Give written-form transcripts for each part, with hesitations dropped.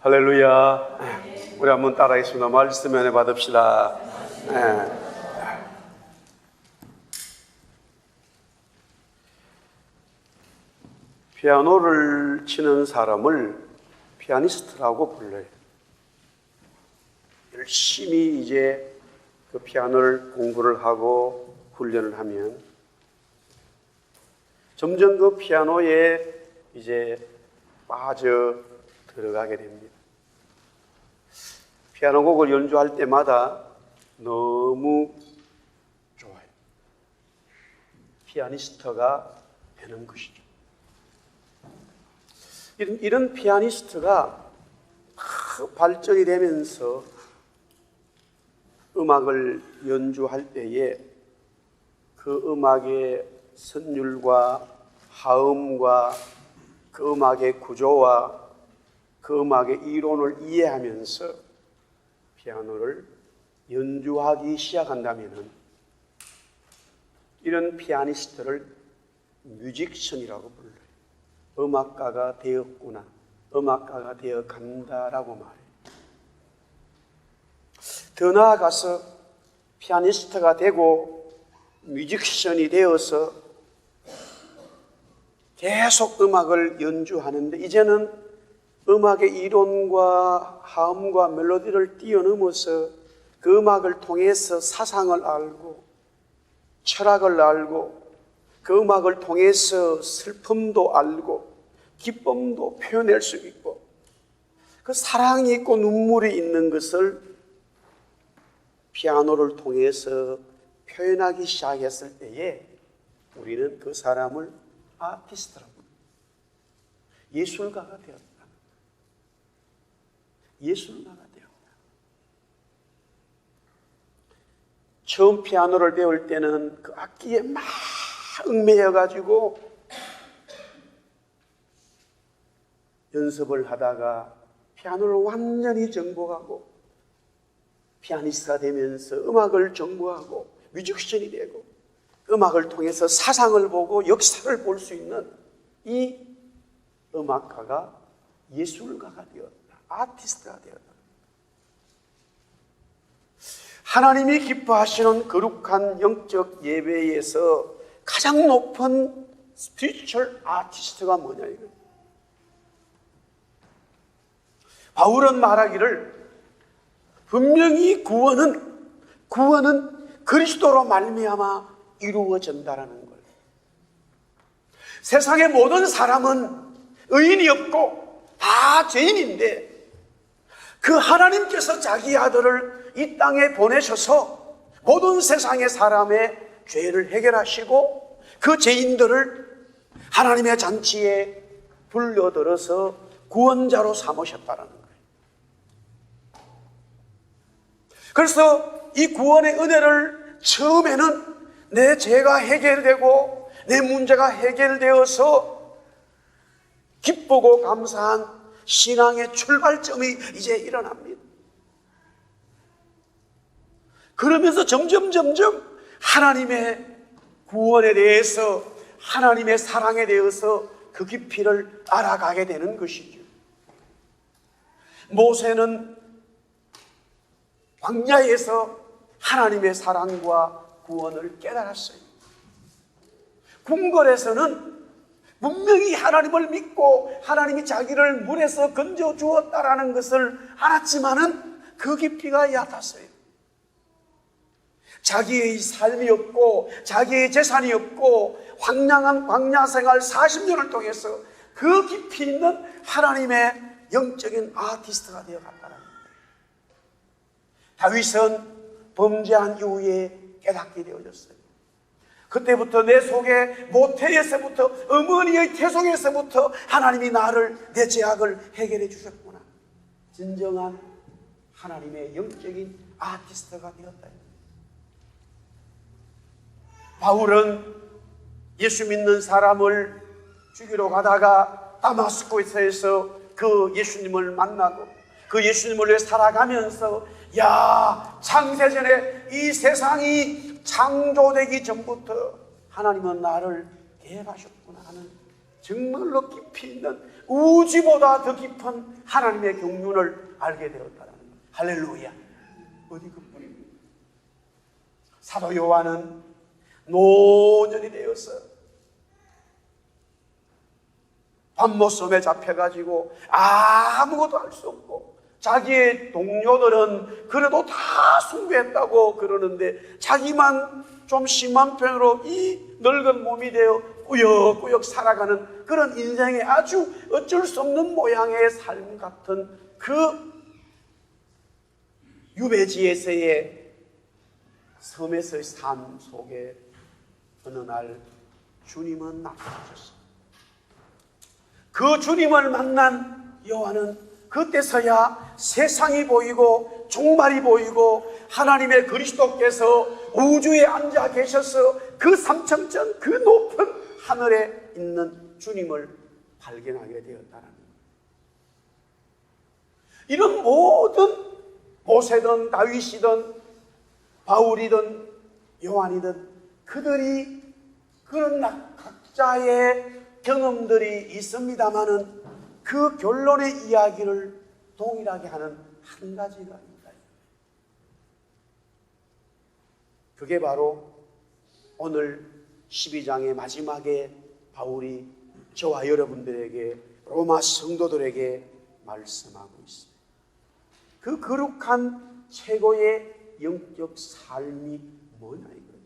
할렐루야. 우리 한번 따라하겠습니다. 말씀 은혜 받읍시다. 피아노를 치는 사람을 피아니스트라고 불러요. 열심히 이제 그 피아노를 공부를 하고 훈련을 하면 점점 그 피아노에 이제 빠져 들어가게 됩니다. 피아노 곡을 연주할 때마다 너무 좋아요. 피아니스트가 되는 것이죠. 이런 피아니스트가 발전이 되면서 음악을 연주할 때에 그 음악의 선율과 하음과 그 음악의 구조와 그 음악의 이론을 이해하면서 피아노를 연주하기 시작한다면 이런 피아니스트를 뮤직션이라고 불러요. 음악가가 되었구나, 음악가가 되어 간다라고 말해요. 더 나아가서 피아니스트가 되고 뮤직션이 되어서 계속 음악을 연주하는데 이제는 음악의 이론과 하음과 멜로디를 뛰어넘어서 그 음악을 통해서 사상을 알고 철학을 알고 그 음악을 통해서 슬픔도 알고 기쁨도 표현할 수 있고 그 사랑이 있고 눈물이 있는 것을 피아노를 통해서 표현하기 시작했을 때에 우리는 그 사람을 아티스트라고 예술가가 되었다. 예술가가 되었다. 처음 피아노를 배울 때는 그 악기에 막 얽매여가지고 연습을 하다가 피아노를 완전히 정복하고 피아니스트가 되면서 음악을 정복하고 뮤지션이 되고 음악을 통해서 사상을 보고 역사를 볼 수 있는 이 음악가가 예술가가 되었다. 아티스트가 되었다. 하나님이 기뻐하시는 거룩한 영적 예배에서 가장 높은 스피리추얼 아티스트가 뭐냐 이거예요. 바울은 말하기를 분명히 구원은 그리스도로 말미암아 이루어진다라는 거예요. 세상의 모든 사람은 의인이 없고 다 죄인인데 그 하나님께서 자기 아들을 이 땅에 보내셔서 모든 세상의 사람의 죄를 해결하시고 그 죄인들을 하나님의 잔치에 불려들어서 구원자로 삼으셨다는 거예요. 그래서 이 구원의 은혜를 처음에는 내 죄가 해결되고 내 문제가 해결되어서 기쁘고 감사한 신앙의 출발점이 이제 일어납니다. 그러면서 점점 하나님의 구원에 대해서 하나님의 사랑에 대해서 그 깊이를 알아가게 되는 것이죠. 모세는 광야에서 하나님의 사랑과 구원을 깨달았어요. 궁궐에서는 분명히 하나님을 믿고 하나님이 자기를 물에서 건져 주었다라는 것을 알았지만은 그 깊이가 얕았어요. 자기의 삶이 없고 자기의 재산이 없고 황량한 광야 생활 40년을 통해서 그 깊이 있는 하나님의 영적인 아티스트가 되어갔다는 거예요. 다윗은 범죄한 이후에 깨닫게 되어졌어요. 그때부터 내 속에 모태에서부터 어머니의 태속에서부터 하나님이 내 죄악을 해결해 주셨구나. 진정한 하나님의 영적인 아티스트가 되었다. 바울은 예수 믿는 사람을 죽이러 가다가 다마스코에서 그 예수님을 만나고 그 예수님을 위해 살아가면서 창세전에 이 세상이 창조되기 전부터 하나님은 나를 계획하셨구나 하는 정말로 깊이 있는 우주보다 더 깊은 하나님의 경륜을 알게 되었다는 것. 할렐루야. 어디 그뿐입니다. 사도 요한은 노년이 되어서 밤모섬에 잡혀가지고 아무것도 할 수 없고, 자기의 동료들은 그래도 다 숭배했다고 그러는데 자기만 좀 심한 편으로 이 늙은 몸이 되어 꾸역꾸역 살아가는 그런 인생의 아주 어쩔 수 없는 모양의 삶 같은 그 유배지에서의 섬에서의 삶 속에 어느 날 주님은 나타나셨습니다. 그 주님을 만난 요한은 그때서야 세상이 보이고 종말이 보이고 하나님의 그리스도께서 우주에 앉아 계셔서 그 삼천천 그 높은 하늘에 있는 주님을 발견하게 되었다는 거예요. 이런 모든 모세든 다윗이든 바울이든 요한이든 그들이 그런 각자의 경험들이 있습니다마는 그 결론의 이야기를 동일하게 하는 한 가지가 있다. 그게 바로 오늘 12장의 마지막에 바울이 저와 여러분들에게, 로마 성도들에게 말씀하고 있습니다. 그 거룩한 최고의 영적 삶이 뭐냐 이거예요.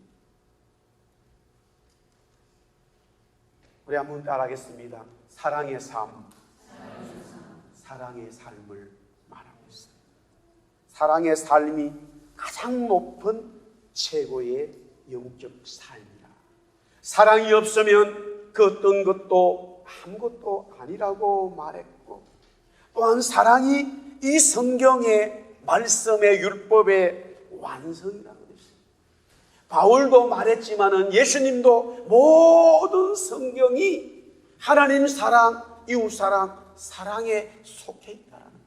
우리 한번 따라하겠습니다. 사랑의 삶. 사랑의 삶을 말하고 있습니다. 사랑의 삶이 가장 높은 최고의 영적 삶이라. 사랑이 없으면 그 어떤 것도 아무것도 아니라고 말했고, 또한 사랑이 이 성경의 말씀의 율법의 완성이라고 했습니다. 바울도 말했지만은 예수님도 모든 성경이 하나님 사랑, 이웃 사랑, 사랑에 속해 있다는 거예요.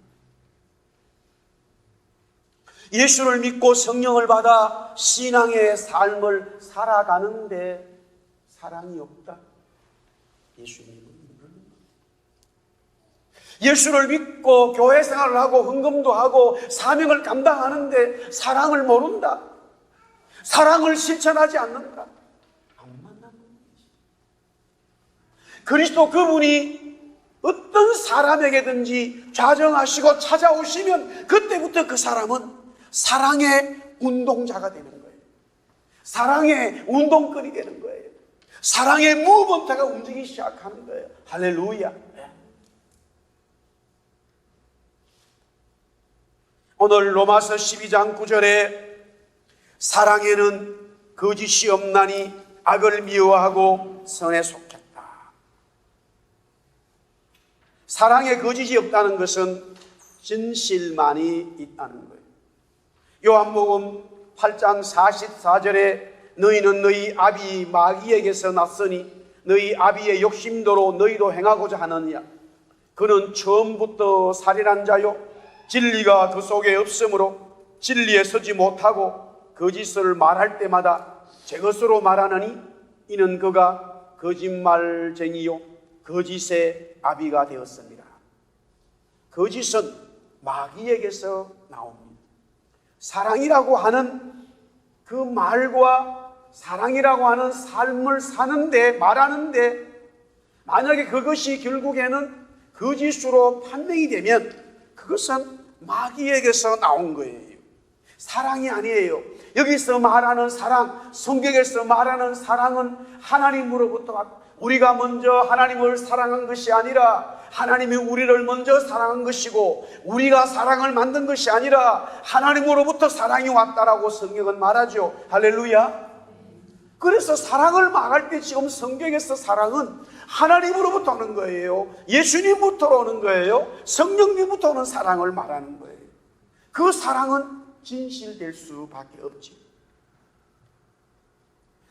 예수를 믿고 성령을 받아 신앙의 삶을 살아가는데 사랑이 없다? 예수님은 모르는 거예요. 예수를 믿고 교회 생활을 하고 헌금도 하고 사명을 감당하는데 사랑을 모른다? 사랑을 실천하지 않는다? 안 만나는 거지. 그리스도 그분이 어떤 사람에게든지 좌정하시고 찾아오시면 그때부터 그 사람은 사랑의 운동자가 되는 거예요. 사랑의 운동권이 되는 거예요. 사랑의 무브먼트가 움직이기 시작하는 거예요. 할렐루야. 오늘 로마서 12장 9절에 사랑에는 거짓이 없나니 악을 미워하고 선에 속했다. 사랑에 거짓이 없다는 것은 진실만이 있다는 거예요. 요한복음 8장 44절에 너희는 너희 아비 마귀에게서 났으니 너희 아비의 욕심대로 너희도 행하고자 하느냐. 그는 처음부터 살인한 자요 진리가 그 속에 없으므로 진리에 서지 못하고 거짓을 말할 때마다 제 것으로 말하느니 이는 그가 거짓말쟁이요 거짓의 아비가 되었습니다. 거짓은 마귀에게서 나옵니다. 사랑이라고 하는 그 말과 사랑이라고 하는 삶을 사는데, 말하는데 만약에 그것이 결국에는 거짓으로 판명이 되면 그것은 마귀에게서 나온 거예요. 사랑이 아니에요. 여기서 말하는 사랑, 성경에서 말하는 사랑은 하나님으로부터 왔고, 우리가 먼저 하나님을 사랑한 것이 아니라 하나님이 우리를 먼저 사랑한 것이고, 우리가 사랑을 만든 것이 아니라 하나님으로부터 사랑이 왔다라고 성경은 말하죠. 할렐루야. 그래서 사랑을 말할 때 지금 성경에서 사랑은 하나님으로부터 오는 거예요. 예수님부터 오는 거예요. 성령님부터 오는 사랑을 말하는 거예요. 그 사랑은 진실될 수밖에 없지.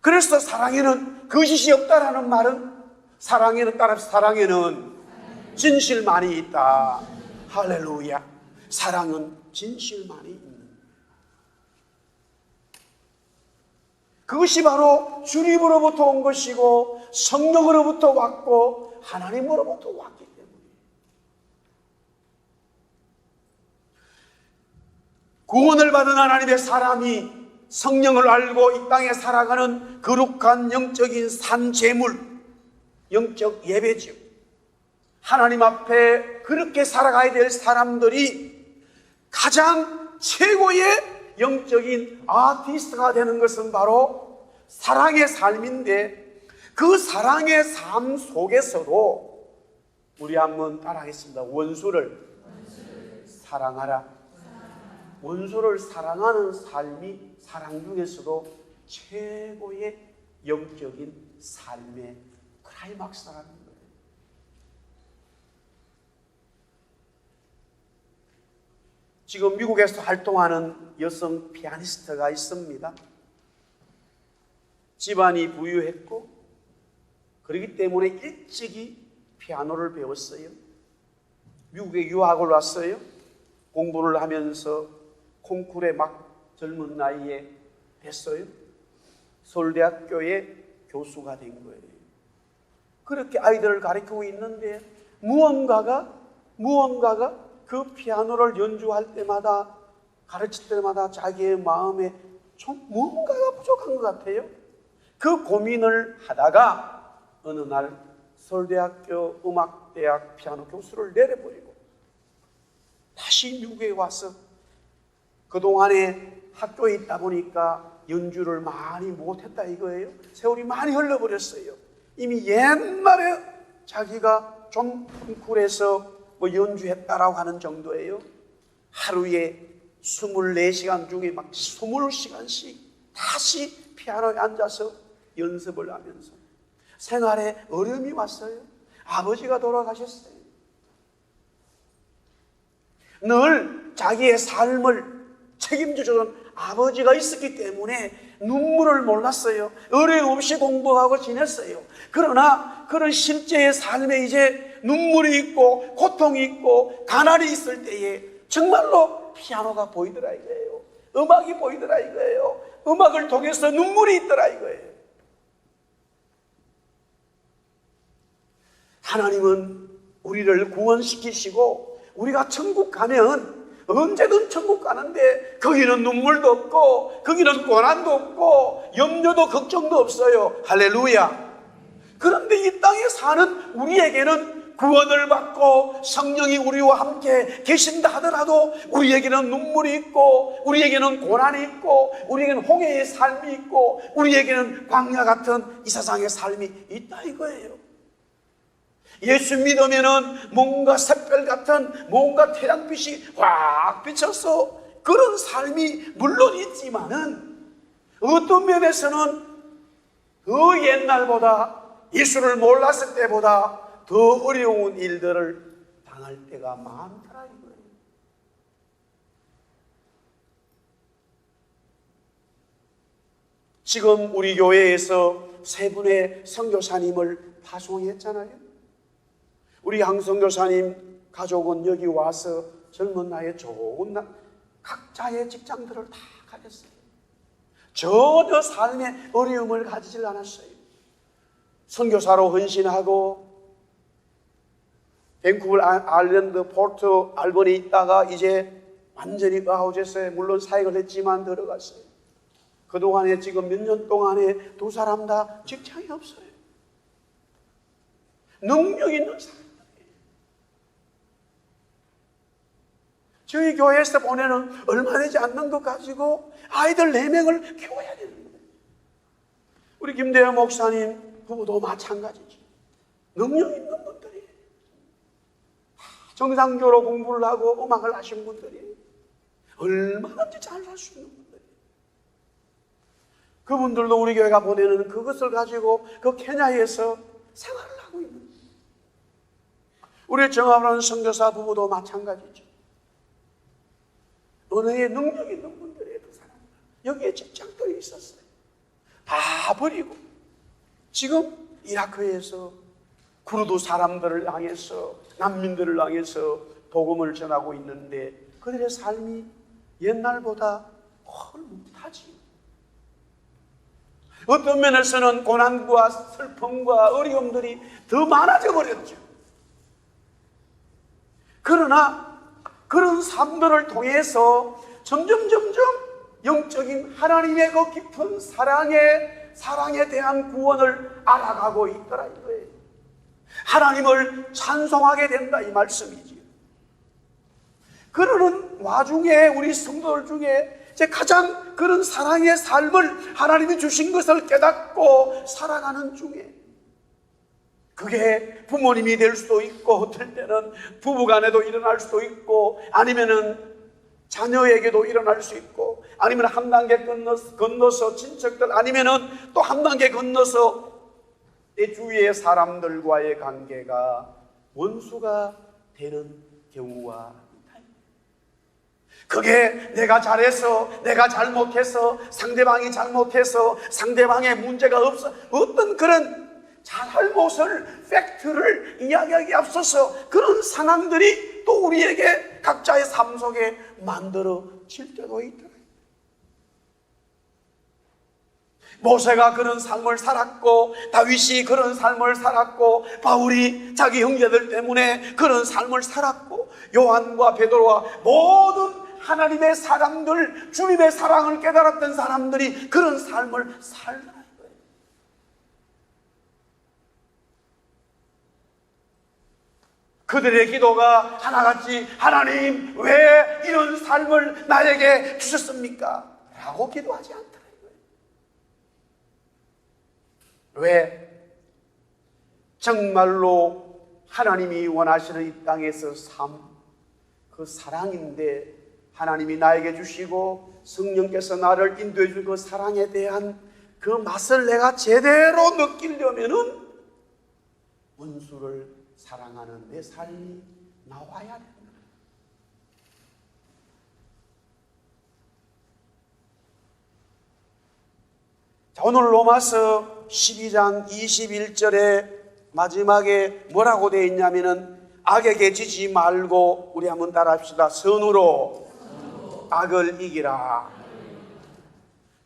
그래서 사랑에는 거짓이 없다라는 말은 따라서 사랑에는 진실만이 있다. 할렐루야. 사랑은 진실만이 있는 거예요. 그것이 바로 주님으로부터 온 것이고 성령으로부터 왔고 하나님으로부터 왔기 때문에. 구원을 받은 하나님의 사람이 성령을 알고 이 땅에 살아가는 거룩한 영적인 산재물, 영적 예배죠. 하나님 앞에 그렇게 살아가야 될 사람들이 가장 최고의 영적인 아티스트가 되는 것은 바로 사랑의 삶인데, 그 사랑의 삶 속에서도 우리 한번 따라하겠습니다. 원수를 사랑하라. 원수를 사랑하는 삶이 사랑 중에서도 최고의 영적인 삶의 클라이막스라는 거예요. 지금 미국에서 활동하는 여성 피아니스트가 있습니다. 집안이 부유했고 그렇기 때문에 일찍이 피아노를 배웠어요. 미국에 유학을 왔어요. 공부를 하면서 콩쿠르에 막 젊은 나이에 했어요. 서울대학교의 교수가 된 거예요. 그렇게 아이들을 가르치고 있는데 무언가가 그 피아노를 연주할 때마다, 가르칠 때마다 자기의 마음에 좀 무언가가 부족한 것 같아요. 그 고민을 하다가 어느 날 서울대학교 음악대학 피아노 교수를 내려버리고 다시 미국에 와서 그동안에 학교에 있다 보니까 연주를 많이 못했다 이거예요. 세월이 많이 흘러버렸어요. 이미 옛날에 자기가 좀 콩쿠르에서 연주했다라고 하는 정도예요. 하루에 24시간 중에 막 20시간씩 다시 피아노에 앉아서 연습을 하면서 생활에 어려움이 왔어요. 아버지가 돌아가셨어요. 늘 자기의 삶을 책임져주는 아버지가 있었기 때문에 눈물을 몰랐어요. 어려움 없이 공부하고 지냈어요. 그러나 그런 실제의 삶에 이제 눈물이 있고 고통이 있고 가난이 있을 때에 정말로 피아노가 보이더라 이거예요. 음악이 보이더라 이거예요. 음악을 통해서 눈물이 있더라 이거예요. 하나님은 우리를 구원시키시고 우리가 천국 가면 언제든 천국 가는데 거기는 눈물도 없고 거기는 고난도 없고 염려도 걱정도 없어요. 할렐루야. 그런데 이 땅에 사는 우리에게는 구원을 받고 성령이 우리와 함께 계신다 하더라도 우리에게는 눈물이 있고 우리에게는 고난이 있고 우리에게는 홍해의 삶이 있고 우리에게는 광야 같은 이 세상의 삶이 있다 이거예요. 예수 믿으면은 뭔가 샛별 같은 뭔가 태양빛이 확 비쳐서 그런 삶이 물론 있지만은 어떤 면에서는 그 옛날보다 예수를 몰랐을 때보다 더 어려운 일들을 당할 때가 많더라 이거예요. 지금 우리 교회에서 세 분의 선교사님을 파송했잖아요. 우리 양선교사님 가족은 여기 와서 젊은 나이에 좋은 각자의 직장들을 다 가졌어요. 전혀 삶의 어려움을 가지질 않았어요. 선교사로 헌신하고 밴쿠버 아일랜드 포트 알버니 있다가 이제 완전히 아우제스에 물론 사역을 했지만 들어갔어요. 그동안에 지금 몇 년 동안에 두 사람 다 직장이 없어요. 능력 있는 사람들이에요. 저희 교회에서 보내는 얼마 되지 않는 것 가지고 아이들 4명을 키워야 되는 거예요. 우리 김대현 목사님 부부도 마찬가지죠. 능력 있는 분들이에요. 정상적으로 공부를 하고 음악을 하신 분들이에요. 얼마든지 잘 살 수 있는 분들이에요. 그분들도 우리 교회가 보내는 그것을 가지고 그 케냐에서 생활을 하고 있는 거예요. 우리 정합하는 선교사 부부도 마찬가지죠. 은혜에 능력 있는 분들이에요. 그 사람들. 여기에 직장들이 있었어요. 다 버리고 지금 이라크에서 쿠르드 사람들을 향해서 난민들을 향해서 복음을 전하고 있는데 그들의 삶이 옛날보다 훨 못하지. 어떤 면에서는 고난과 슬픔과 어려움들이 더 많아져 버렸죠. 그러나 그런 삶들을 통해서 점점 영적인 하나님의 그 깊은 사랑에 대한 구원을 알아가고 있더라 이거예요. 하나님을 찬송하게 된다 이 말씀이지요. 그러는 와중에 우리 성도들 중에 이제 가장 그런 사랑의 삶을 하나님이 주신 것을 깨닫고 살아가는 중에, 그게 부모님이 될 수도 있고 어떨 때는 부부간에도 일어날 수도 있고 아니면은 자녀에게도 일어날 수 있고 아니면 한 단계 건너서 친척들 아니면은 또 한 단계 건너서 내 주위의 사람들과의 관계가 원수가 되는 경우가 있다. 그게 내가 잘해서, 내가 잘못해서, 상대방이 잘못해서, 상대방의 문제가 없어, 어떤 그런 잘못을, 팩트를 이야기하기에 앞서서 그런 상황들이 또 우리에게 각자의 삶 속에 만들어질 때도 있더라. 모세가 그런 삶을 살았고, 다윗이 그런 삶을 살았고, 바울이 자기 형제들 때문에 그런 삶을 살았고, 요한과 베드로와 모든 하나님의 사람들, 주님의 사랑을 깨달았던 사람들이 그런 삶을 살더라. 그들의 기도가 하나같이 하나님 왜 이런 삶을 나에게 주셨습니까? 라고 기도하지 않더라. 왜? 정말로 하나님이 원하시는 이 땅에서 삶, 그 사랑인데 하나님이 나에게 주시고 성령께서 나를 인도해 준 그 사랑에 대한 그 맛을 내가 제대로 느끼려면은 원수를 사랑하는 내 삶이 나와야 된다. 자, 오늘 로마서 12장 21절에 마지막에 뭐라고 되어 있냐면은 악에게 지지 말고, 우리 한번 따라합시다. 선으로 악을 이기라.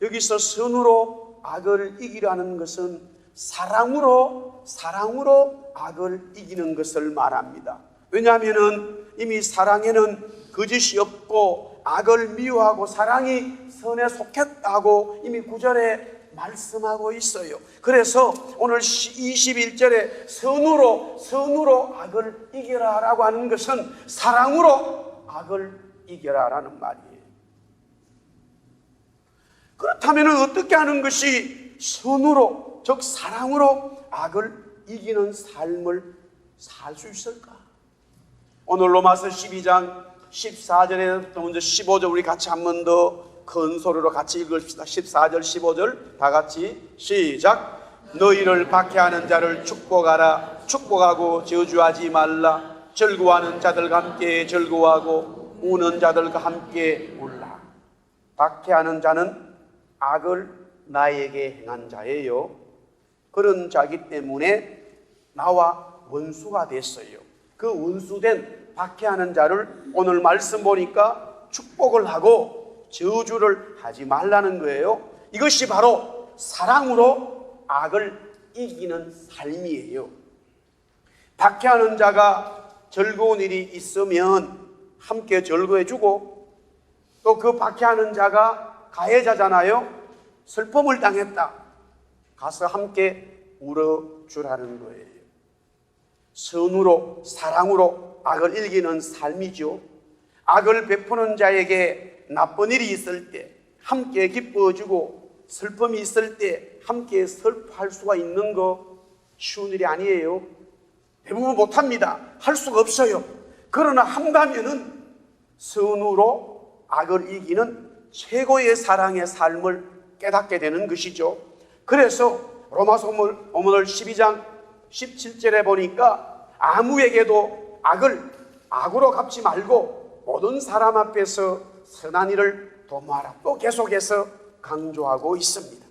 여기서 선으로 악을 이기라는 것은 사랑으로 악을 이기는 것을 말합니다. 왜냐하면은 이미 사랑에는 거짓이 없고 악을 미워하고 사랑이 선에 속했다고 이미 9절에 말씀하고 있어요. 그래서 오늘 21절에 선으로 악을 이겨라 라고 하는 것은 사랑으로 악을 이겨라 라는 말이에요. 그렇다면 어떻게 하는 것이 선으로, 즉 사랑으로 악을 이기는 삶을 살 수 있을까? 오늘 로마서 12장 14절에부터 먼저 15절 우리 같이 한 번 더 큰 소리로 같이 읽읍시다. 14절 15절 다 같이 시작. 너희를 박해하는 자를 축복하라. 축복하고 저주하지 말라. 즐거워하는 자들과 함께 즐거워하고 우는 자들과 함께 울라. 박해하는 자는 악을 나에게 행한 자예요. 그런 자기 때문에 나와 원수가 됐어요. 그 원수된 박해하는 자를 오늘 말씀 보니까 축복을 하고 저주를 하지 말라는 거예요. 이것이 바로 사랑으로 악을 이기는 삶이에요. 박해하는 자가 즐거운 일이 있으면 함께 즐거워해주고, 또 그 박해하는 자가 가해자잖아요. 슬픔을 당했다. 가서 함께 울어주라는 거예요. 선으로, 사랑으로 악을 이기는 삶이죠. 악을 베푸는 자에게 나쁜 일이 있을 때 함께 기뻐주고, 슬픔이 있을 때 함께 슬퍼할 수가 있는 거 쉬운 일이 아니에요. 대부분 못합니다. 할 수가 없어요. 그러나 한다면은 선으로 악을 이기는 최고의 사랑의 삶을 깨닫게 되는 것이죠. 그래서 로마서 오늘 12장 17절에 보니까 아무에게도 악을 악으로 갚지 말고 모든 사람 앞에서 선한 일을 도모하라. 또 계속해서 강조하고 있습니다.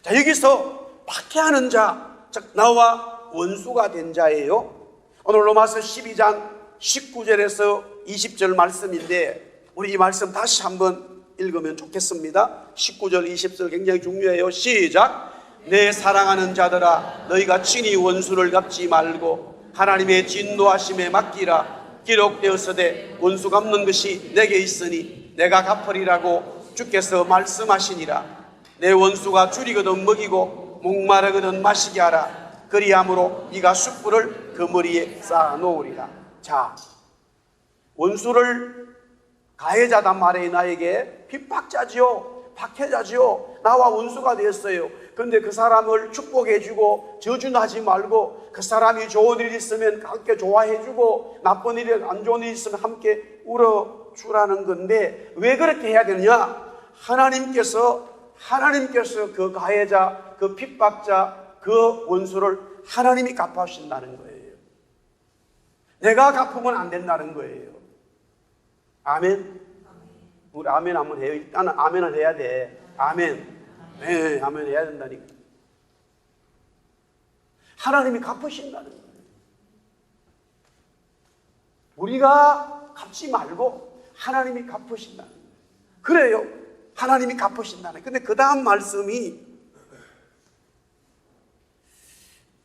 자, 여기서 박해하는 자, 즉 나와 원수가 된 자예요. 오늘 로마서 12장 19절에서 20절 말씀인데 우리 이 말씀 다시 한번 읽으면 좋겠습니다. 19절 20절 굉장히 중요해요. 시작. 내 사랑하는 자들아 너희가 친히 원수를 갚지 말고 하나님의 진노하심에 맡기라. 기록되었으되 원수 갚는 것이 내게 있으니 내가 갚으리라고 주께서 말씀하시니라. 내 원수가 줄이거든 먹이고 목마르거든 마시게 하라. 그리함으로 네가 숯불을 그 머리에 쌓아 놓으리라. 자, 원수를 가해자단 말이에요. 나에게 핍박자지요, 박해자지요. 나와 원수가 되었어요. 그런데 그 사람을 축복해주고 저주하지 말고 그 사람이 좋은 일이 있으면 함께 좋아해주고 나쁜 일이 안 좋은 일이 있으면 함께 울어주라는 건데 왜 그렇게 해야 되느냐? 하나님께서 그 가해자, 그 핍박자, 그 원수를 하나님이 갚아주신다는 거예요. 내가 갚으면 안 된다는 거예요. 아멘. 우리 아멘 한번 해요. 일단은 아멘을 해야 돼. 아멘. 네, 아멘 해야 된다니까. 하나님이 갚으신다는 거예요. 우리가 갚지 말고 하나님이 갚으신다는 거예요. 그래요. 하나님이 갚으신다는 거예요. 근데 그 다음 말씀이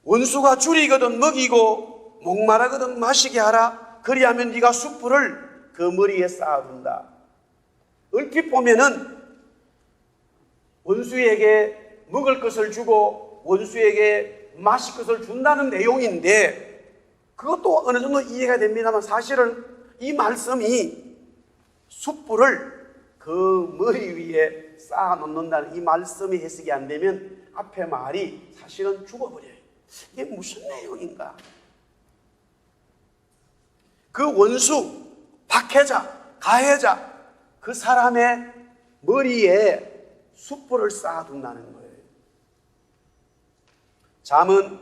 원수가 줄이거든 먹이고 목마르거든 마시게 하라. 그리하면 네가 숯불을 그 머리에 쌓아둔다. 얼핏 보면은 원수에게 먹을 것을 주고 원수에게 마실 것을 준다는 내용인데 그것도 어느 정도 이해가 됩니다만 사실은 이 말씀이 숯불을 그 머리 위에 쌓아 놓는다는 이 말씀이 해석이 안 되면 앞에 말이 사실은 죽어버려요. 이게 무슨 내용인가? 그 원수, 박해자, 가해자 그 사람의 머리에 숯불을 쌓아둔다는 거예요. 잠언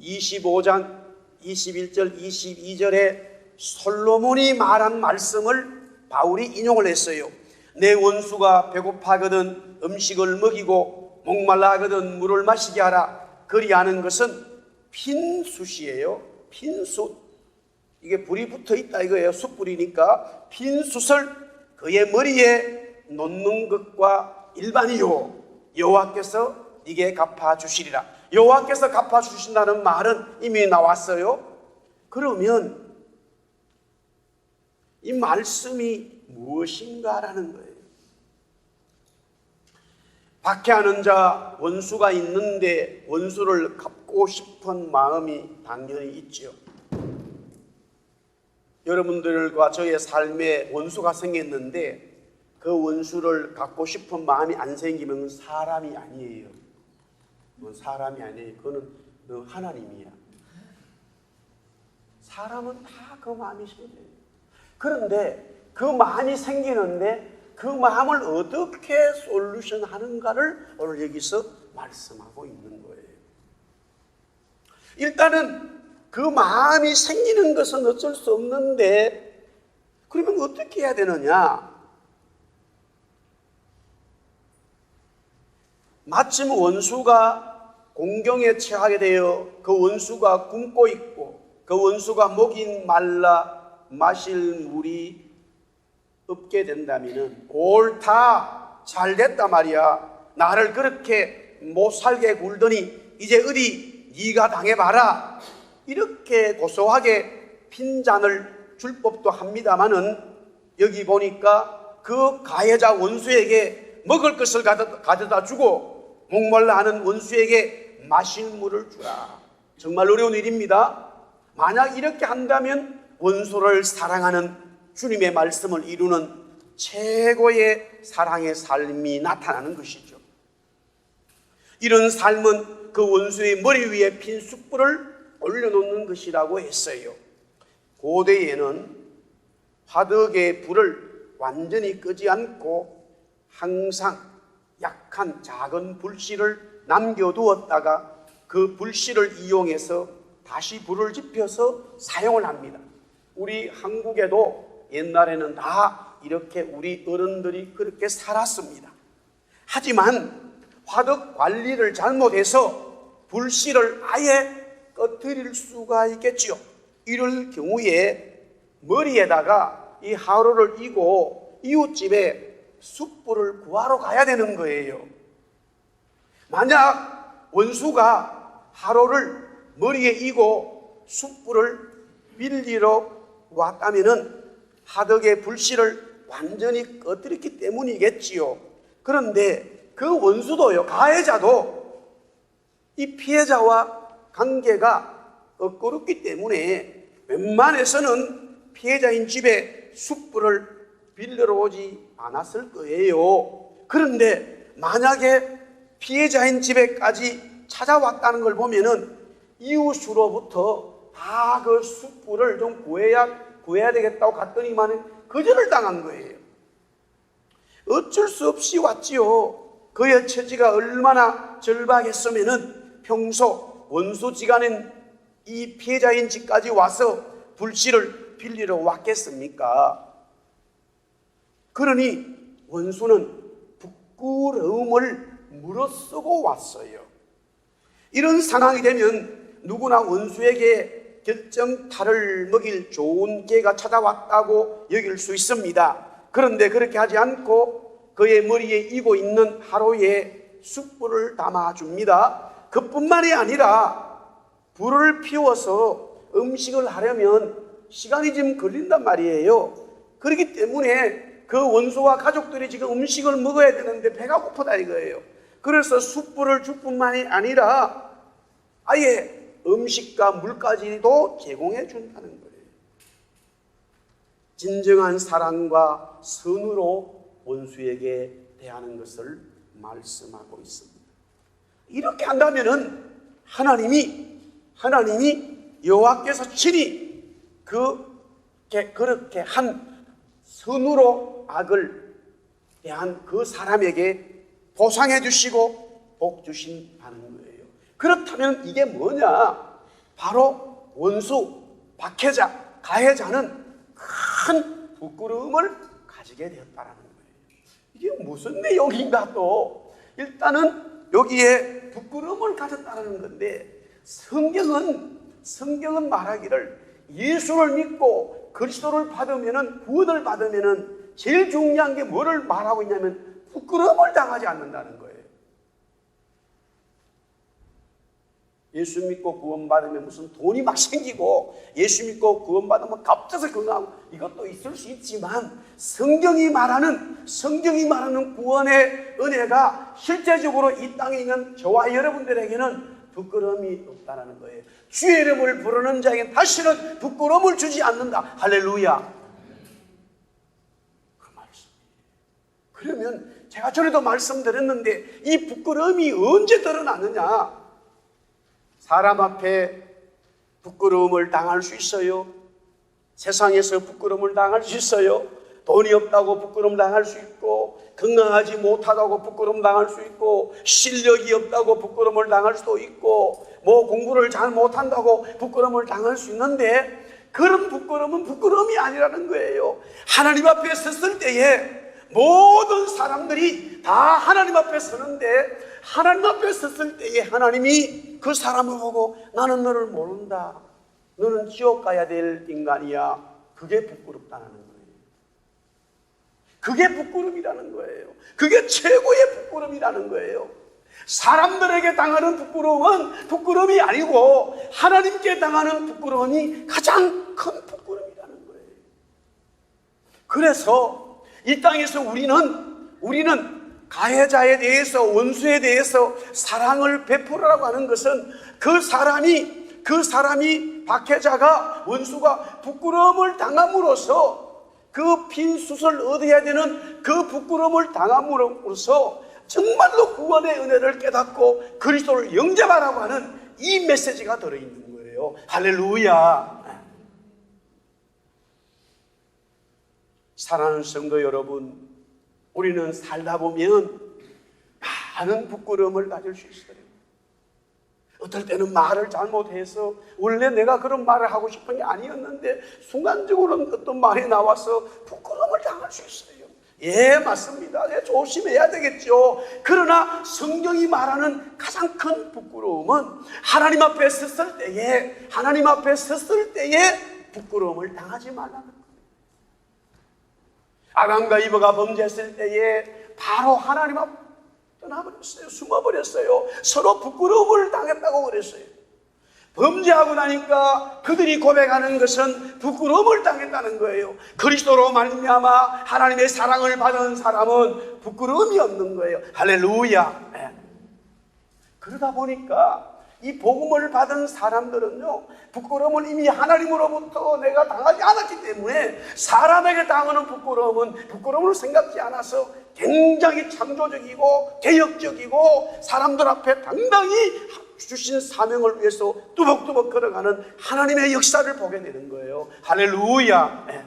25장 21절 22절에 솔로몬이 말한 말씀을 바울이 인용을 했어요. 내 원수가 배고파거든 음식을 먹이고 목말라 하거든 물을 마시게 하라. 그리하는 것은 빈숯이에요. 빈숯. 이게 불이 붙어 있다 이거예요. 숯불이니까 빈숯을 그의 머리에 놓는 것과 일반이요. 여호와께서 네게 갚아주시리라. 여호와께서 갚아주신다는 말은 이미 나왔어요. 그러면 이 말씀이 무엇인가라는 거예요. 박해하는 자, 원수가 있는데 원수를 갚고 싶은 마음이 당연히 있죠. 여러분들과 저의 삶에 원수가 생겼는데 그 원수를 갚고 싶은 마음이 안 생기면 사람이 아니에요. 그건 사람이 아니에요. 그거는 하나님이야. 사람은 다 그 마음이 생겨요. 그런데 그 마음이 생기는데 그 마음을 어떻게 솔루션 하는가를 오늘 여기서 말씀하고 있는 거예요. 일단은 그 마음이 생기는 것은 어쩔 수 없는데 그러면 어떻게 해야 되느냐? 마침 원수가 공경에 처하게 되어 그 원수가 굶고 있고 그 원수가 목이 말라 마실 물이 없게 된다면 옳다 잘됐다 말이야. 나를 그렇게 못 살게 굴더니 이제 어디 네가 당해봐라. 이렇게 고소하게 핀잔을 줄 법도 합니다마는 여기 보니까 그 가해자 원수에게 먹을 것을 가져다 주고 목말라 하는 원수에게 마실 물을 주라. 정말 어려운 일입니다. 만약 이렇게 한다면 원수를 사랑하는 주님의 말씀을 이루는 최고의 사랑의 삶이 나타나는 것이죠. 이런 삶은 그 원수의 머리 위에 핀 숯불을 올려놓는 것이라고 했어요. 고대에는 화덕의 불을 완전히 끄지 않고 항상 약한 작은 불씨를 남겨두었다가 그 불씨를 이용해서 다시 불을 지펴서 사용을 합니다. 우리 한국에도 옛날에는 다 이렇게 우리 어른들이 그렇게 살았습니다. 하지만 화덕 관리를 잘못해서 불씨를 아예 꺼뜨릴 수가 있겠지요. 이럴 경우에 머리에다가 이 화로를 이고 이웃집에 숯불을 구하러 가야 되는 거예요. 만약 원수가 화로를 머리에 이고 숯불을 빌리러 왔다면은 하덕의 불씨를 완전히 꺼뜨렸기 때문이겠지요. 그런데 그 원수도요, 가해자도 이 피해자와 관계가 엇그렇기 때문에 웬만해서는 피해자인 집에 숯불을 빌리러 오지 않았을 거예요. 그런데 만약에 피해자인 집에까지 찾아왔다는 걸 보면은 이웃으로부터 다 그 숯불을 좀 구해야 되겠다고 갔더니만은 거절을 당한 거예요. 어쩔 수 없이 왔지요. 그의 처지가 얼마나 절박했으면은 평소 원수지간인 이 피해자인 집까지 와서 불씨를 빌리러 왔겠습니까? 그러니 원수는 부끄러움을 무릅쓰고 왔어요. 이런 상황이 되면 누구나 원수에게 결정타를 먹일 좋은 기회가 찾아왔다고 여길 수 있습니다. 그런데 그렇게 하지 않고 그의 머리에 이고 있는 화로에 숯불을 담아줍니다. 그뿐만이 아니라 불을 피워서 음식을 하려면 시간이 좀 걸린단 말이에요. 그렇기 때문에 그 원수와 가족들이 지금 음식을 먹어야 되는데 배가 고프다 이거예요. 그래서 숯불을 줄 뿐만이 아니라 아예 음식과 물까지도 제공해 준다는 거예요. 진정한 사랑과 선으로 원수에게 대하는 것을 말씀하고 있습니다. 이렇게 한다면은 하나님이 여호와께서 친히 그렇게 한 선으로 악을 대한 그 사람에게 보상해 주시고 복 주신다는 거예요. 그렇다면 이게 뭐냐? 바로 원수, 박해자, 가해자는 큰 부끄러움을 가지게 되었다라는 거예요. 이게 무슨 내용인가 또? 일단은 여기에 부끄러움을 가졌다는 건데 성경은 말하기를 예수를 믿고 그리스도를 받으면은 구원을 받으면은 제일 중요한 게 뭐를 말하고 있냐면 부끄러움을 당하지 않는다는 거예요. 예수 믿고 구원받으면 무슨 돈이 막 생기고 예수 믿고 구원받으면 갑자기 건강하고 이것도 있을 수 있지만 성경이 말하는 구원의 은혜가 실제적으로 이 땅에 있는 저와 여러분들에게는 부끄러움이 없다는 거예요. 주의 이름을 부르는 자에게는 다시는 부끄러움을 주지 않는다. 할렐루야. 그 말씀이에요. 그러면 제가 전에도 말씀드렸는데 이 부끄러움이 언제 드러나느냐? 사람 앞에 부끄러움을 당할 수 있어요. 세상에서 부끄러움을 당할 수 있어요. 돈이 없다고 부끄러움 당할 수 있고, 건강하지 못하다고 부끄러움 당할 수 있고, 실력이 없다고 부끄러움을 당할 수도 있고, 공부를 잘 못한다고 부끄러움을 당할 수 있는데, 그런 부끄러움은 부끄러움이 아니라는 거예요. 하나님 앞에 섰을 때에 모든 사람들이 다 하나님 앞에 서는데, 하나님 앞에 섰을 때에 하나님이 그 사람을 보고 나는 너를 모른다. 너는 지옥 가야 될 인간이야. 그게 부끄럽다는 거예요. 그게 부끄러움이라는 거예요. 그게 최고의 부끄러움이라는 거예요. 사람들에게 당하는 부끄러움은 부끄러움이 아니고 하나님께 당하는 부끄러움이 가장 큰 부끄러움이라는 거예요. 그래서 이 땅에서 우리는 가해자에 대해서, 원수에 대해서 사랑을 베풀으라고 하는 것은 그 사람이 박해자가, 원수가 부끄러움을 당함으로써 그 빈수를 얻어야 되는 그 부끄러움을 당함으로써 정말로 구원의 은혜를 깨닫고 그리스도를 영접하라고 하는 이 메시지가 들어있는 거예요. 할렐루야. 사랑하는 성도 여러분, 우리는 살다 보면 많은 부끄러움을 가질 수 있어요. 어떨 때는 말을 잘못해서 원래 내가 그런 말을 하고 싶은 게 아니었는데 순간적으로는 어떤 말이 나와서 부끄러움을 당할 수 있어요. 예, 맞습니다. 네, 조심해야 되겠죠. 그러나 성경이 말하는 가장 큰 부끄러움은 하나님 앞에 섰을 때에 부끄러움을 당하지 말라는 거예요. 아담과 이브가 범죄했을 때에 바로 하나님 앞 떠나버렸어요. 숨어버렸어요. 서로 부끄러움을 당했다고 그랬어요. 범죄하고 나니까 그들이 고백하는 것은 부끄러움을 당했다는 거예요. 그리스도로 말미암아 하나님의 사랑을 받은 사람은 부끄러움이 없는 거예요. 할렐루야. 네. 그러다 보니까 이 복음을 받은 사람들은요, 부끄러움을 이미 하나님으로부터 내가 당하지 않았기 때문에 사람에게 당하는 부끄러움은 부끄러움을 생각지 않아서 굉장히 창조적이고 개혁적이고 사람들 앞에 당당히 주신 사명을 위해서 뚜벅뚜벅 걸어가는 하나님의 역사를 보게 되는 거예요. 할렐루야. 네.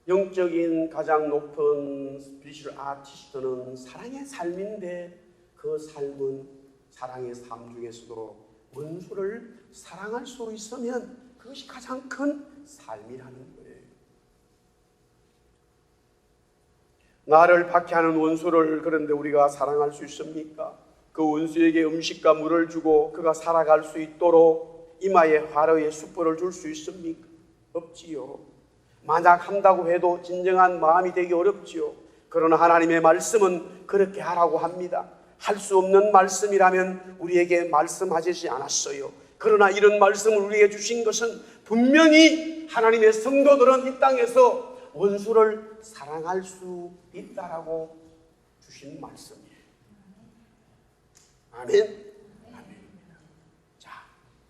영적인 가장 높은 스피리추얼 아티스트는 사랑의 삶인데 그 삶은 사랑의 삶 중에서도 원수를 사랑할 수 있으면 그것이 가장 큰 삶이라는 거예요. 나를 박해하는 원수를 그런데 우리가 사랑할 수 있습니까? 그 원수에게 음식과 물을 주고 그가 살아갈 수 있도록 이마에 화로에 숯불을 줄 수 있습니까? 없지요. 만약 한다고 해도 진정한 마음이 되기 어렵지요. 그러나 하나님의 말씀은 그렇게 하라고 합니다. 할 수 없는 말씀이라면 우리에게 말씀하시지 않았어요. 그러나 이런 말씀을 우리에게 주신 것은 분명히 하나님의 성도들은 이 땅에서 원수를 사랑할 수 있다라고 주신 말씀이에요. 아멘. 아멘. 자,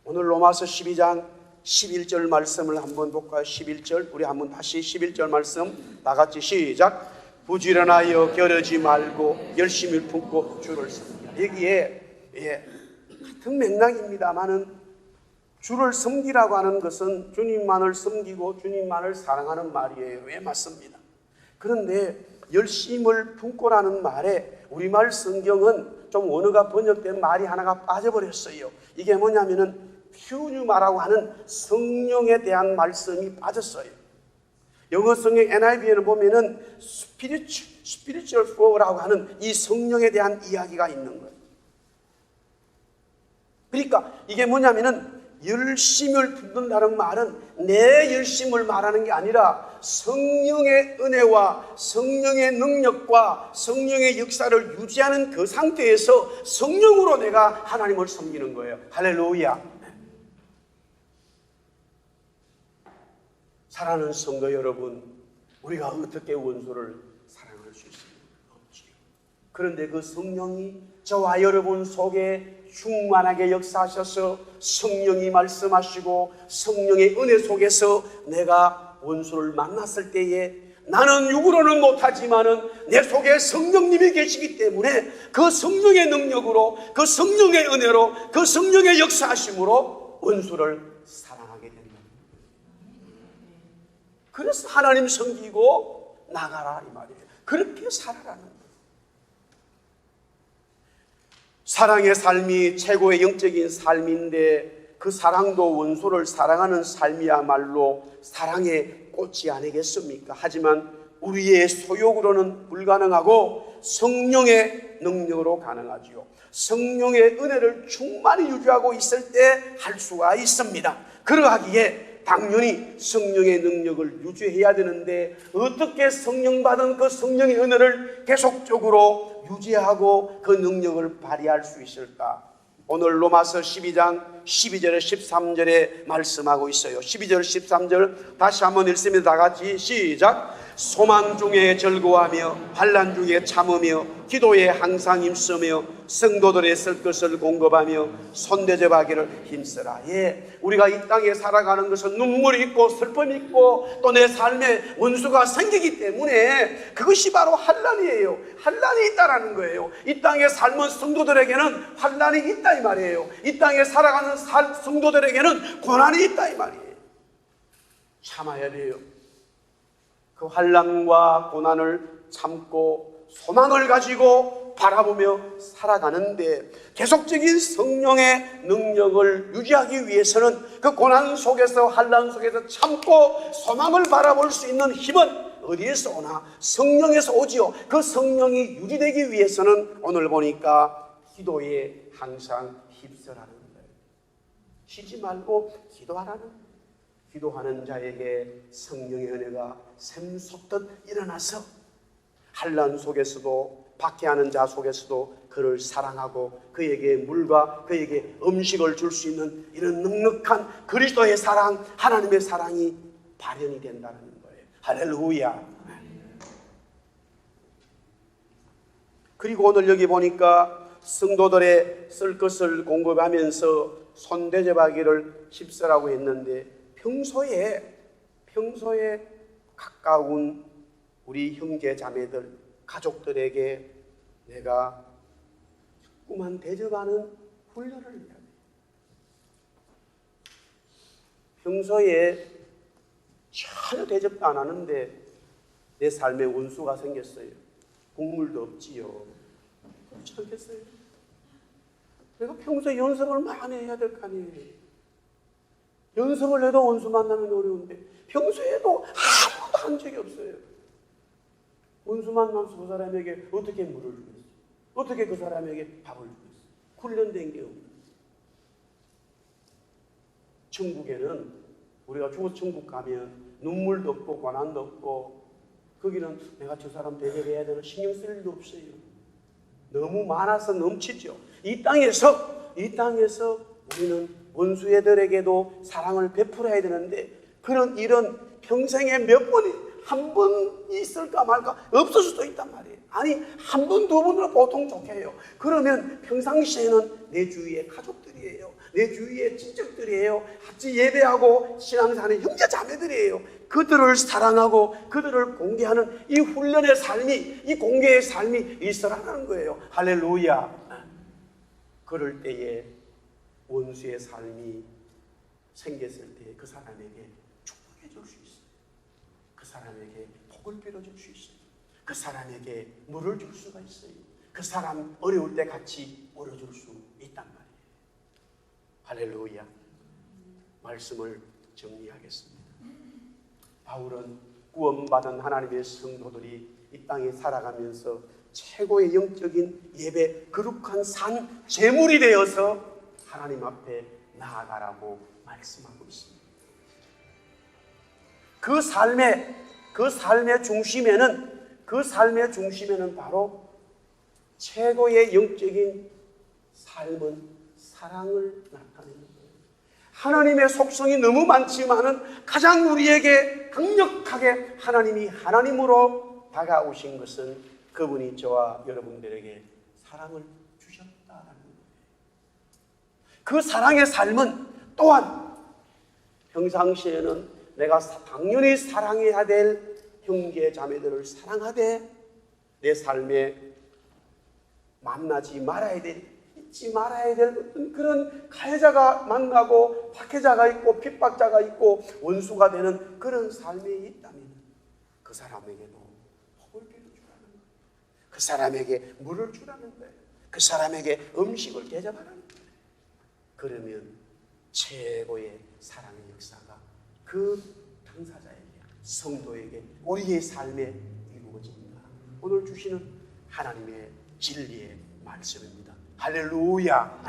오늘 로마서 12장 11절 말씀을 한번 볼까요? 11절 우리 한번 다시 11절 말씀 다 같이 시작. 부지런하여 겨르지 말고 열심히 품고 주를 섬기라. 여기에 같은 맥락입니다만은 주를 섬기라고 하는 것은 주님만을 섬기고 주님만을 사랑하는 말이에요. 왜 맞습니다. 그런데 열심을 품고라는 말에 우리말 성경은 좀 원어가 번역된 말이 하나가 빠져버렸어요. 이게 뭐냐면은 퓨뉴마라고 하는 성령에 대한 말씀이 빠졌어요. 영어 성경 NIV에는 보면은 spiritual flow라고 하는 이 성령에 대한 이야기가 있는 거예요. 그러니까 이게 뭐냐면은 열심을 품는다는 말은 내 열심을 말하는 게 아니라 성령의 은혜와 성령의 능력과 성령의 역사를 유지하는 그 상태에서 성령으로 내가 하나님을 섬기는 거예요. 할렐루야. 사랑하는 성도 여러분, 우리가 어떻게 원수를 사랑할 수 있습니까? 없지요. 그런데 그 성령이 저와 여러분 속에 충만하게 역사하셔서 성령이 말씀하시고 성령의 은혜 속에서 내가 원수를 만났을 때에 나는 육으로는 못하지만은 내 속에 성령님이 계시기 때문에 그 성령의 능력으로 그 성령의 은혜로 그 성령의 역사하심으로 원수를 사랑하게 됩니다. 그래서 하나님 섬기고 나가라 이 말이에요. 그렇게 살아라는 거예요. 사랑의 삶이 최고의 영적인 삶인데 그 사랑도 원수를 사랑하는 삶이야말로 사랑의 꽃이 아니겠습니까? 하지만 우리의 소욕으로는 불가능하고 성령의 능력으로 가능하지요. 성령의 은혜를 충만히 유지하고 있을 때 할 수가 있습니다. 그러하기에 당연히 성령의 능력을 유지해야 되는데 어떻게 성령 받은 그 성령의 은혜를 계속적으로 유지하고 그 능력을 발휘할 수 있을까? 오늘 로마서 12장 12절에 13절에 말씀하고 있어요. 12절 13절 다시 한번 읽습니다. 다 같이 시작. 소망 중에 즐거워하며 환난 중에 참으며 기도에 항상 힘쓰며 성도들의 쓸 것을 공급하며 손대접하기를 힘쓰라. 예, 우리가 이 땅에 살아가는 것은 눈물이 있고 슬픔이 있고 또 내 삶에 원수가 생기기 때문에 그것이 바로 환난이에요. 환난이 있다라는 거예요. 이 땅에 삶은 성도들에게는 환난이 있다 이 말이에요. 이 땅에 살아가는 성도들에게는 고난이 있다 이 말이에요. 참아야 돼요. 그 환난과 고난을 참고 소망을 가지고 바라보며 살아가는데 계속적인 성령의 능력을 유지하기 위해서는 그 고난 속에서 환난 속에서 참고 소망을 바라볼 수 있는 힘은 어디에서 오나? 성령에서 오지요. 그 성령이 유지되기 위해서는 오늘 보니까 기도에 항상 힘쓰라는 거예요. 쉬지 말고 기도하는 자에게 성령의 은혜가 샘솟듯 일어나서 환난 속에서도 박해하는 자 속에서도 그를 사랑하고 그에게 물과 그에게 음식을 줄 수 있는 이런 넉넉한 그리스도의 사랑, 하나님의 사랑이 발현이 된다는 거예요. 할렐루야. 그리고 오늘 여기 보니까 성도들의 쓸 것을 공급하면서 손대접하기를 십서라고 했는데, 평소에 가까운 우리 형제 자매들, 가족들에게 내가 자꾸만 대접하는 훈련을 해야 돼. 평소에 전혀 대접도 안 하는데 내 삶에 원수가 생겼어요. 국물도 없지요. 그렇지 않겠어요? 내가 평소에 연습을 많이 해야 될 거 아니에요. 연습을 해도 원수 만나면 어려운데 평소에도 아무것도 한 적이 없어요. 원수 만나서 그 사람에게 어떻게 물을 주겠어요? 어떻게 그 사람에게 밥을 주겠어요? 훈련된 게 없는. 천국에는 우리가 죽어서 천국 가면 눈물도 없고 고난도 없고, 거기는 내가 저 사람 대접해야 되나 신경 쓸 일도 없어요. 너무 많아서 넘치죠. 이 땅에서 우리는 원수애들에게도 사랑을 베풀어야 되는데, 그런 일은 평생에 몇 번이, 한 번 있을까 말까, 없을 수도 있단 말이에요. 아니, 한 번, 두 번으로 보통 좋게요. 그러면 평상시에는 내 주위의 가족들이에요. 내 주위의 친척들이에요. 같이 예배하고 신앙사는 형제 자매들이에요. 그들을 사랑하고 그들을 공개하는 이 훈련의 삶이, 이 공개의 삶이 있어라는 거예요. 할렐루야. 그럴 때에 원수의 삶이 생겼을 때 그 사람에게 축복해 줄 수 있어요. 그 사람에게 복을 빌어줄 수 있어요. 그 사람에게 물을 줄 수가 있어요. 그 사람 어려울 때 같이 울어줄 수 있단 말이에요. 할렐루야. 말씀을 정리하겠습니다. 바울은 구원받은 하나님의 성도들이 이 땅에 살아가면서 최고의 영적인 예배, 거룩한 산, 제물이 되어서 하나님 앞에 나아가라고 말씀하고 있습니다. 그 삶의 중심에는 바로 최고의 영적인 삶은 사랑을 나타내는 거예요. 하나님의 속성이 너무 많지만은 가장 우리에게 강력하게 하나님이 하나님으로 다가오신 것은 그분이 저와 여러분들에게 사랑을 주셨다라는 거예요. 그 사랑의 삶은 또한 평상시에는 내가 당연히 사랑해야 될 형제 자매들을 사랑하되, 내 삶에 만나지 말아야 될, 잊지 말아야 될 어떤 그런 가해자가 만나고 박해자가 있고 핍박자가 있고 원수가 되는 그런 삶이 있다면 그 사람에게도 복을 빌어주라는 거예요. 그 사람에게 물을 주라는 거예요. 그 사람에게 음식을 대접하라는 거예요. 그러면 최고의 사랑의 역사가 그 당사자에게, 성도에게, 우리의 삶에 이루어집니다. 오늘 주시는 하나님의 진리의 말씀입니다. 할렐루야.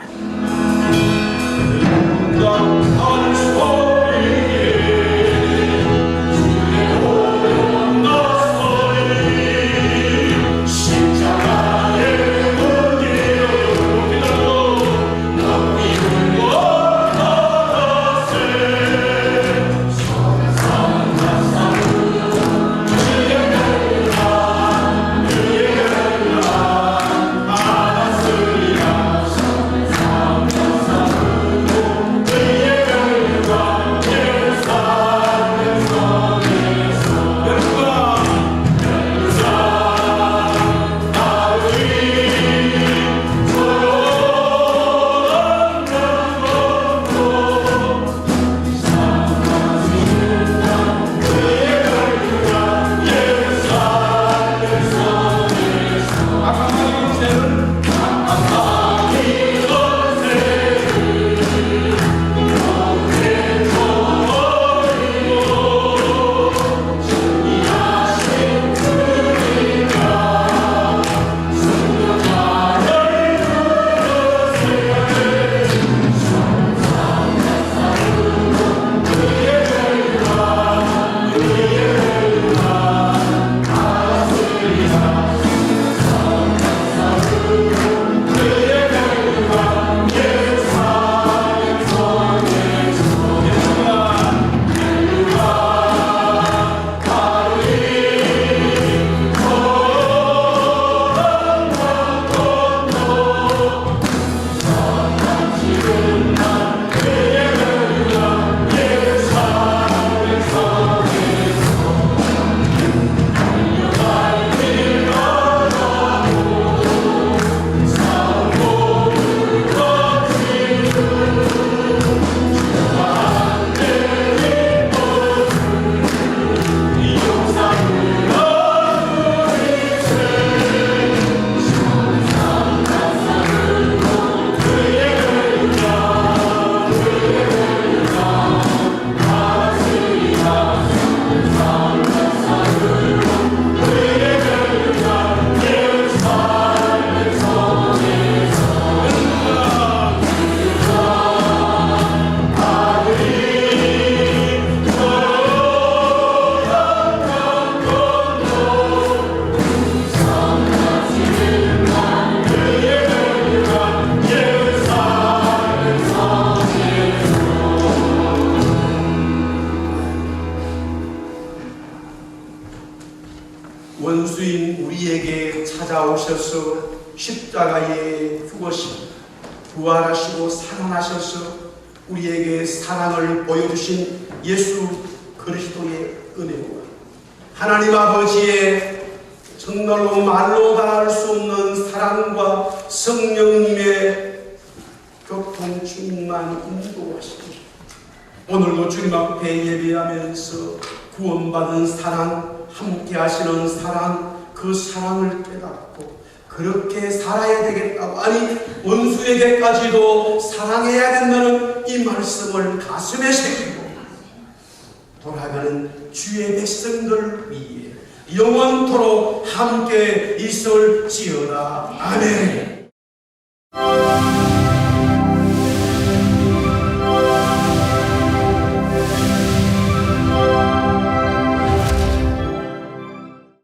원수인 우리에게 찾아오셔서 십자가에 죽으시고 부활하시고 살아나셔서 우리에게 사랑을 보여주신 예수 그리스도의 은혜와 하나님 아버지의 정말로 말로 다 할 수 없는 사랑과 성령님의 교통 충만 인도하시고 오늘도 주님 앞에 예배하면서 구원받은 사랑, 함께 하시는 사랑, 그 사랑을 깨닫고 그렇게 살아야 되겠다고, 아니 원수에게까지도 사랑해야 된다는 이 말씀을 가슴에 새기고 돌아가는 주의 백성들 위해 영원토록 함께 있을지어다. 아멘.